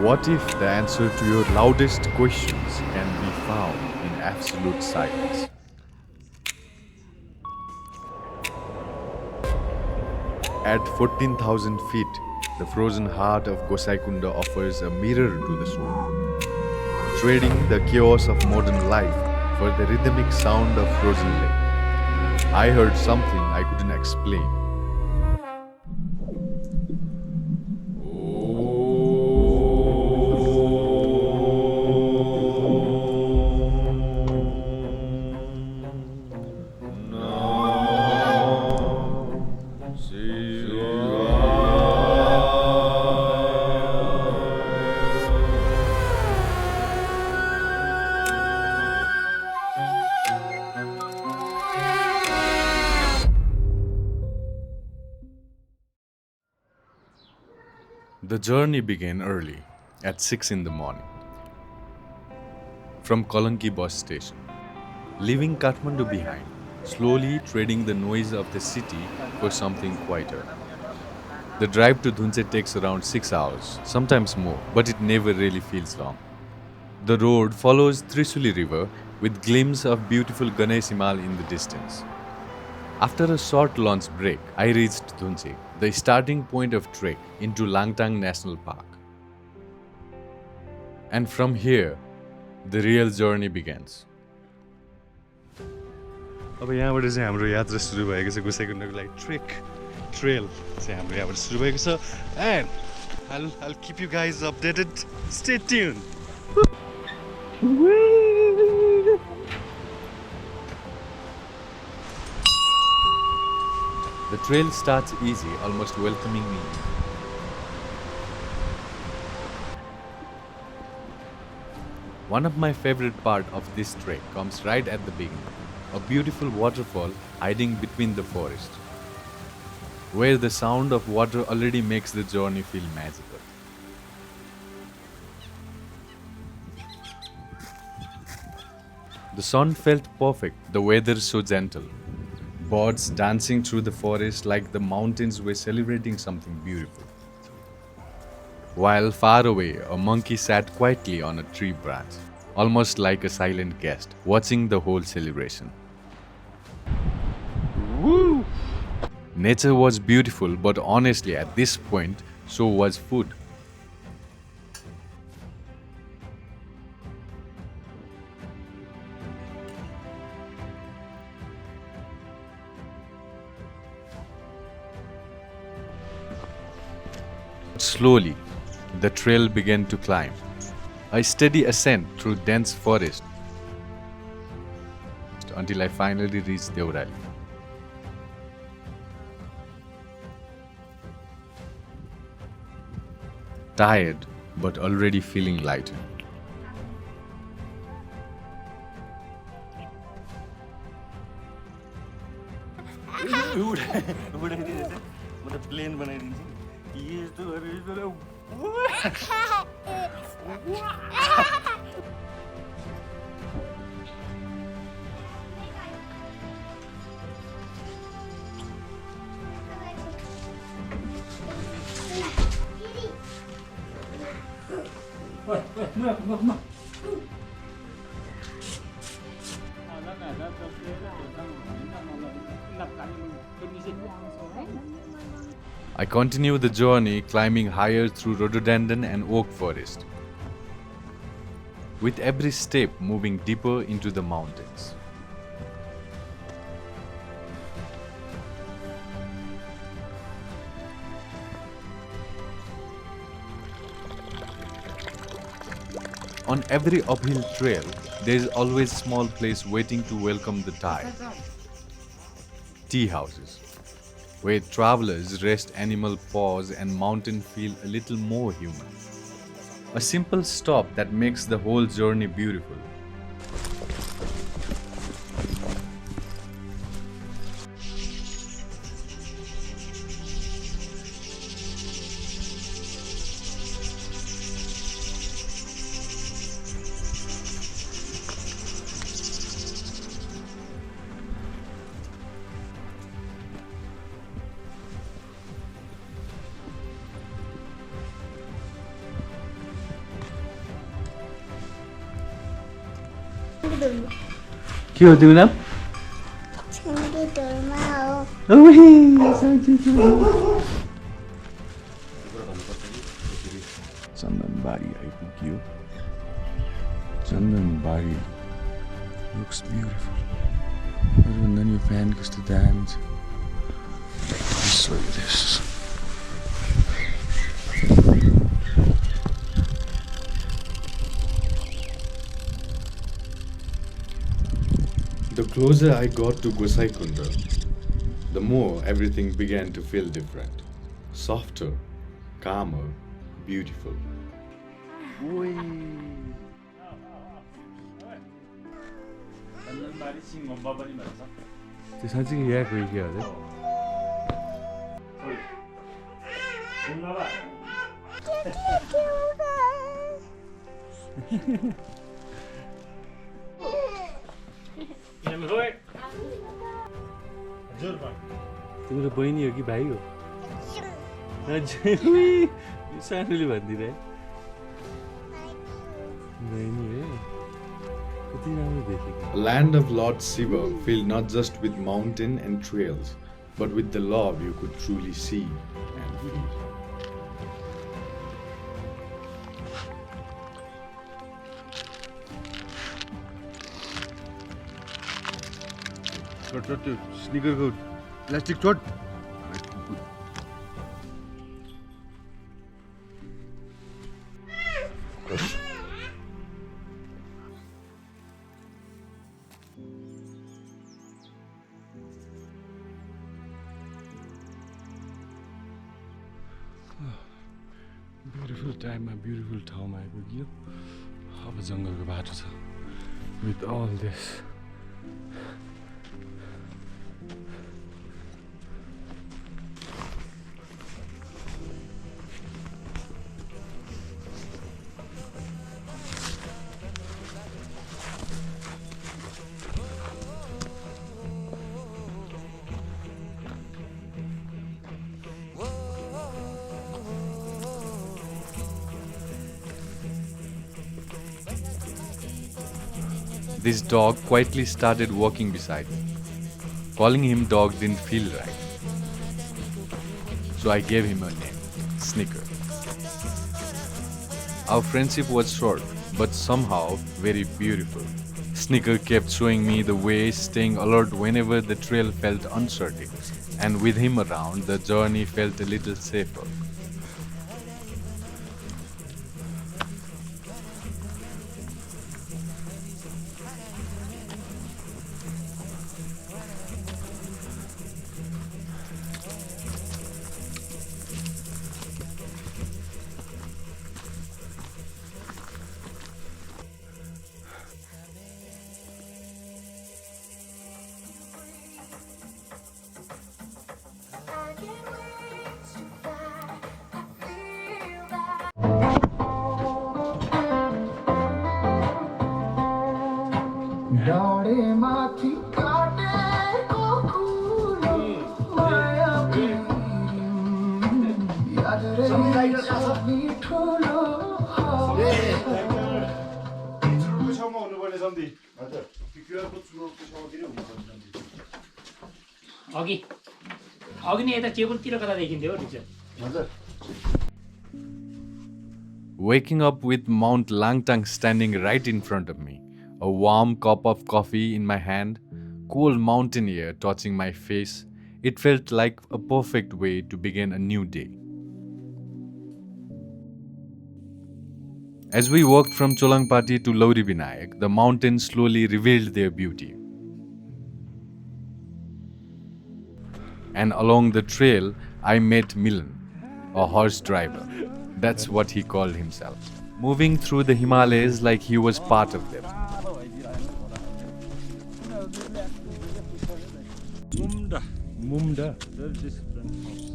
What if the answer to your loudest questions can be found in absolute silence? At 14,000 feet, the frozen heart of Gosaikunda offers a mirror to the soul, trading the chaos of modern life for the rhythmic sound of frozen lake. I heard something I couldn't explain. The journey began early, at 6 in the morning, from Cholangpati bus station. Leaving Kathmandu behind, slowly trading the noise of the city for something quieter. The drive to Dhunche takes around 6 hours, sometimes more, but it never really feels long. The road follows Trisuli river with glimpse of beautiful Himal in the distance. After a short lunch break, I reached Dhunche, the starting point of trek into Langtang National Park. And from here, the real journey begins. अब यहाँबाट चाहिँ हाम्रो यात्रा सुरु भएको छ गोसाइकुण्डाको लागि trail चाहिँ हाम्रो यहाँबाट सुरु भएको छ and I'll keep you guys updated. Stay tuned. The trail starts easy, almost welcoming me. One of my favorite parts of this trek comes right at the beginning, a beautiful waterfall hiding between the forest, where the sound of water already makes the journey feel magical. The sun felt perfect, the weather so gentle. Birds dancing through the forest like the mountains were celebrating something beautiful. While far away, a monkey sat quietly on a tree branch, almost like a silent guest, watching the whole celebration. Woo! Nature was beautiful, but honestly, at this point, so was food. Slowly, the trail began to climb. A steady ascent through dense forest until I finally reached Daurali. Tired, but already feeling lighter. Plan बनाइदिन्छ यस्तो गरेर I continue the journey climbing higher through rhododendron and oak forest, with every step moving deeper into the mountains. On every uphill trail, there is always a small place waiting to welcome the tide. Tea houses, where travelers rest, animal pause, and mountain feel a little more human. A simple stop that makes the whole journey beautiful. के हो तिम्रो नाम? Chandanbari आइपुग्यो. Chandanbari looks beautiful. And then your fan goes to dance. I'll show you this. The closer I got to Gosaikunda, the more everything began to feel different. Softer, calmer, beautiful. त्यो साँच्चीकै यहाँको हो क्या अरे? तिम्रो बहिनी हो कि भाइ हो? सानोले भनिदिएर बहिनी हो. कति राम्रो देखेको. A land of Lord Shiva filled not just with mountain and trails, but with the love you could truly see and feel. छोट त्यो स्निकरको प्लास्टिक छोट. ब्युटिफुल टाइममा ब्युटिफुल ठाउँमा आइपुग्यो. अब जङ्गलको बाटो छ. With all this This dog quietly started walking beside me. Calling him dog didn't feel right. So I gave him a name, Snicker. Our friendship was short, but somehow very beautiful. Snicker kept showing me the way, staying alert whenever the trail felt uncertain. And with him around, the journey felt a little safer. Waking up with Mount Langtang standing right in front of me, a warm cup of coffee in my hand, cool mountain air touching my face, it felt like a perfect way to begin a new day. As we walked from Cholangpati to Lauribinaik, the mountains slowly revealed their beauty. And along the trail, I met Milan, a horse driver. That's what he called himself. Moving through the Himalayas like he was part of them. Mumda. There's different forms.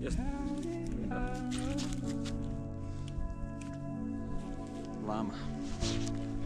Yes. Lama.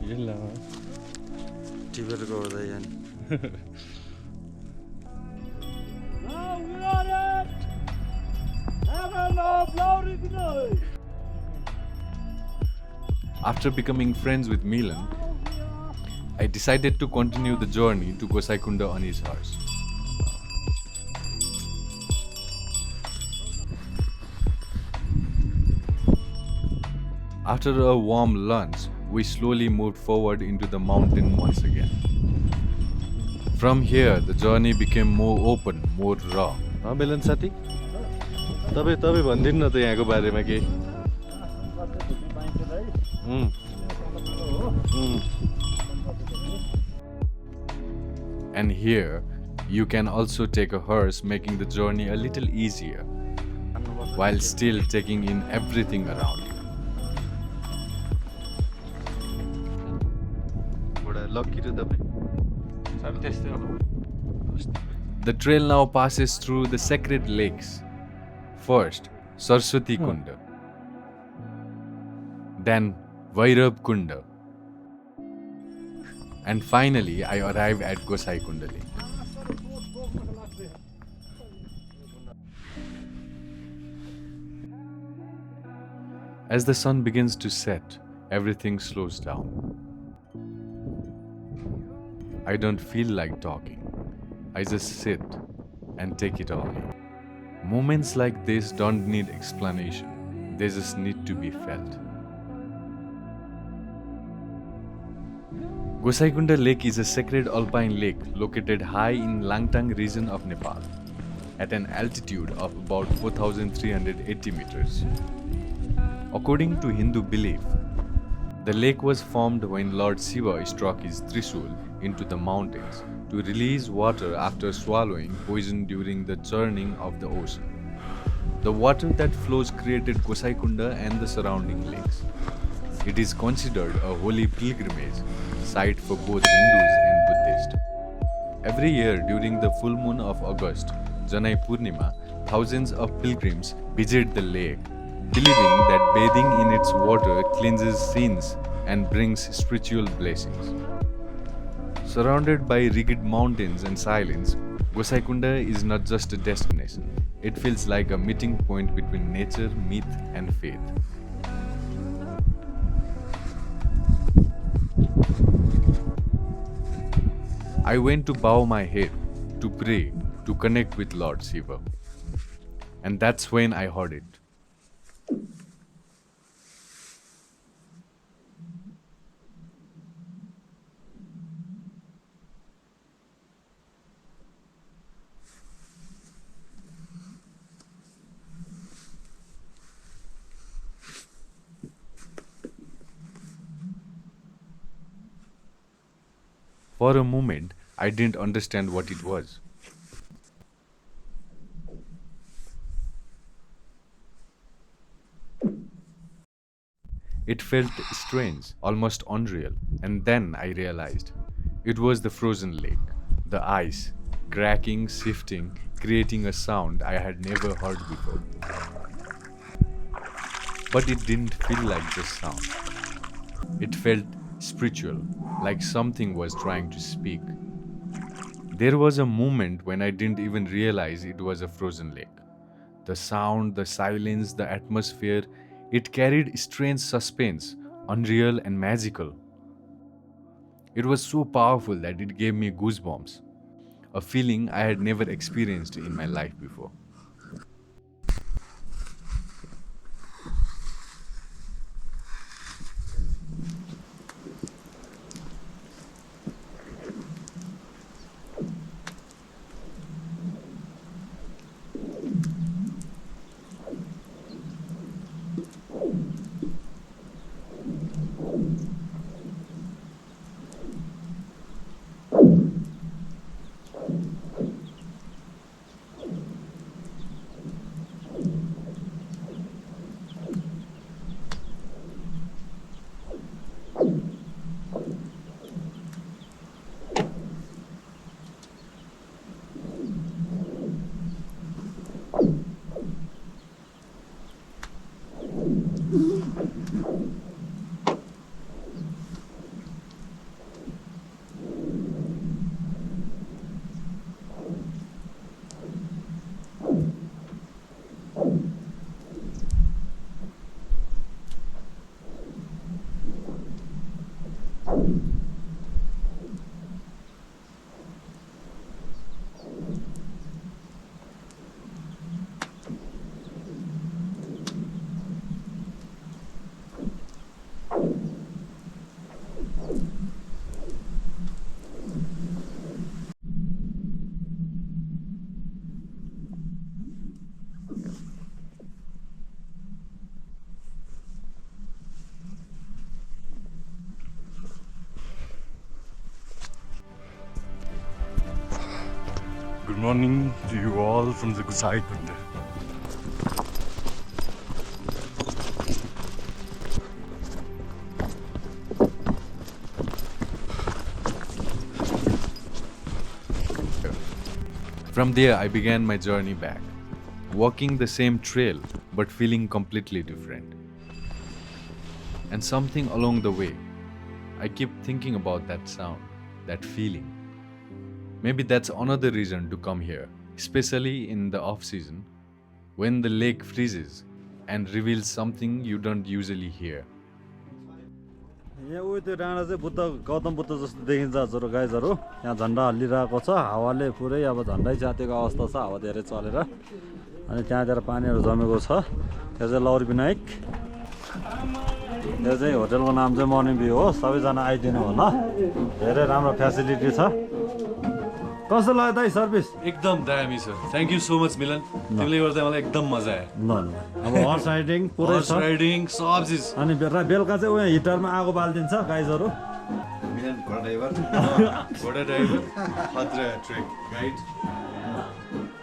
Yeah, lama. Tibet go there. Now we are at Heaven of Lauribinaik. After becoming friends with Milan, I decided to continue the journey to Gosaikunda on his horse. After a warm lunch, we slowly moved forward into the mountain once again. From here, the journey became more open, more raw. मिलन साथी तपाईँ भनिदिनु न त यहाँको बारेमा केही And here, you can also take a horse, making the journey a little easier, while still taking in everything around you. Lucky र तपाईँ The trail now passes through the sacred lakes. First, Saraswati Kunda. Then, Vairab-kunda. And finally, I arrive at Gosaikunda Lake. As the sun begins to set, everything slows down. I don't feel like talking. I just sit and take it all in. Moments like this don't need explanation. They just need to be felt. Gosaikunda Lake is a sacred alpine lake located high in Langtang region of Nepal at an altitude of about 4,380 meters. According to Hindu belief, the lake was formed when Lord Shiva struck his Trishul into the mountains to release water after swallowing poison during the churning of the ocean. The water that flows created Gosaikunda and the surrounding lakes. It is considered a holy pilgrimage site for both Hindus and Buddhists. Every year during the full moon of August, Janai Purnima, thousands of pilgrims visit the lake, believing that bathing in its water cleanses sins and brings spiritual blessings. Surrounded by rugged mountains and silence, Gosaikunda is not just a destination. It feels like a meeting point between nature, myth, and faith. I went to bow my head, to pray, to connect with Lord Shiva. And that's when I heard it. For a moment, I didn't understand what it was. It felt strange, almost unreal, and then I realized it was the frozen lake, the ice, cracking, shifting, creating a sound I had never heard before. But it didn't feel like just sound. It felt spiritual, like something was trying to speak. There was a moment when I didn't even realize it was a frozen lake. The sound, the silence, the atmosphere, it carried strange suspense, unreal and magical. It was so powerful that it gave me goosebumps, a feeling I had never experienced in my life before. Good morning to you all from the Gosaikunda. From there, I began my journey back, walking the same trail but feeling completely different. And something along the way, I keep thinking about that sound, that feeling. Maybe that's another reason to come here, especially in the off season, when the lake freezes and reveals something you don't usually hear. यहाँ उयो त्यो डाँडा चाहिँ गौतम बुद्ध जस्तो देखिन्छ हजुर गाइजहरू यहाँ झन्डा हल्लिरहेको छ हावाले पुरै अब झन्डै च्यातेको अवस्था छ हावा धेरै चलेर अनि त्यहाँतिर पानीहरू जमेको छ त्यो चाहिँ लौरिबिनाइक यो चाहिँ होटलको नाम चाहिँ मर्निङ भ्यू हो सबैजना आइदिनु होला धेरै राम्रो फ्यासिलिटी छ कस्तो लाग्यो दाइ सर्भिस एकदम दामी छ थ्याङ्क यू सो मच मिलन तिमीले गर्दा मलाई एकदम मजा आयो ल ल अब हर्स राइडिङ पुरै छ राइडिङ सब चिज अनि बेलुका चाहिँ उयो हिटरमा आगो बालिदिन्छ गाइजहरू मिलन घोडा ड्राइभर खतरा ट्रेक गाइड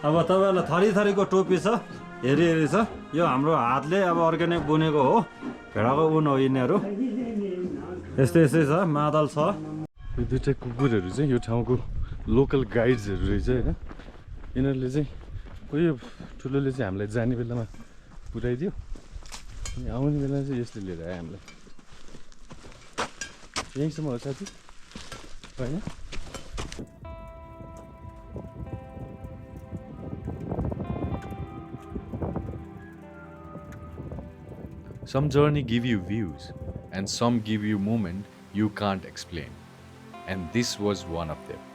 अब तपाईँहरूलाई थरी थरीको टोपी छ हेरी हेरी छ यो हाम्रो हातले अब अर्ग्यानिक बुनेको हो भेडाको उन हो यिनीहरू यस्तै यस्तै छ मादल छ यो दुइटा कुकुरहरू चाहिँ यो ठाउँको लोकल गाइड्सहरू रहेछ होइन यिनीहरूले चाहिँ कोही ठुलोले चाहिँ हामीलाई जाने बेलामा पुऱ्याइदियो अनि आउने बेलामा चाहिँ यसले लिएर आयो हामीलाई यहीँसम्म हो साथी होइन Some journey give you views and some give you moment you can't explain. And this was one of them.